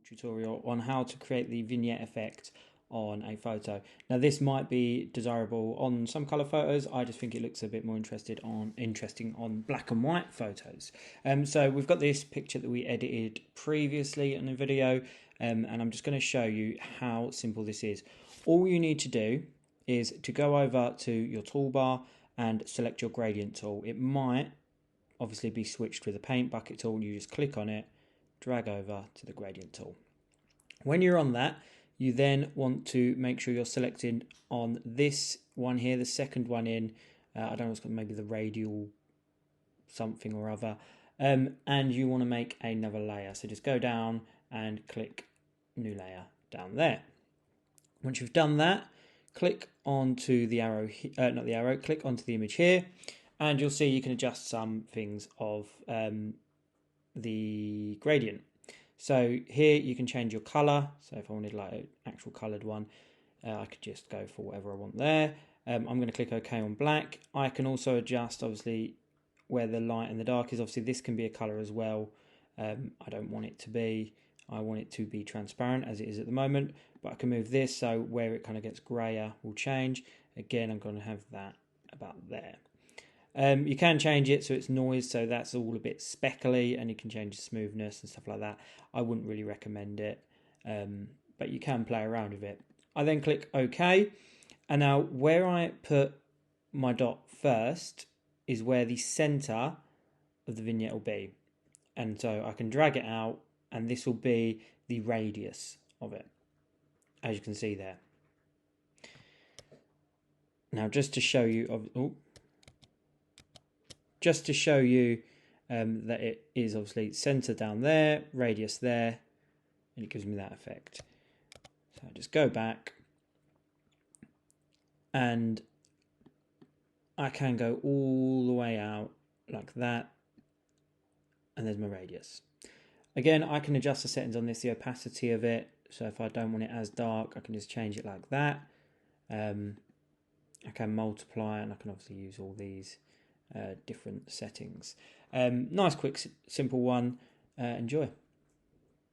tutorial on how to create the vignette effect on a photo. Now this might be desirable on some color photos. I just think it looks a bit more interesting on black and white photos. So we've got this picture that we edited previously in the video, and I'm just going to show you how simple this is. All you need to do is to go over to your toolbar and select your gradient tool. It might obviously be switched with the paint bucket tool. You just click on it, drag over to the gradient tool. When you're on that, you then want to make sure you're selecting on this one here, the second one in. I don't know, it's got maybe the radial something or other. And you want to make another layer. So just go down and click new layer down there. Once you've done that, click onto the arrow, click onto the image here, and you'll see you can adjust some things of the gradient. So here you can change your color. So if I wanted like an actual colored one, I could just go for whatever I want there. I'm going to click OK on black. I can also adjust obviously where the light and the dark is. Obviously this can be a color as well. I don't want it to be. I want it to be transparent as it is at the moment, but I can move this so where it kind of gets grayer will change. Again, I'm going to have that about there. You can change it so it's noise, so that's all a bit speckly, and you can change the smoothness and stuff like that. I wouldn't really recommend it, but you can play around with it. I then click OK, and now where I put my dot first is where the center of the vignette will be, and so I can drag it out, and this will be the radius of it, as you can see there. Now just to show you, that it is obviously center down there, radius there, and it gives me that effect. So I just go back, and I can go all the way out like that, and there's my radius. Again, I can adjust the settings on this, the opacity of it. So if I don't want it as dark, I can just change it like that. I can multiply, and I can obviously use all these different settings. Nice, quick, simple one. Enjoy.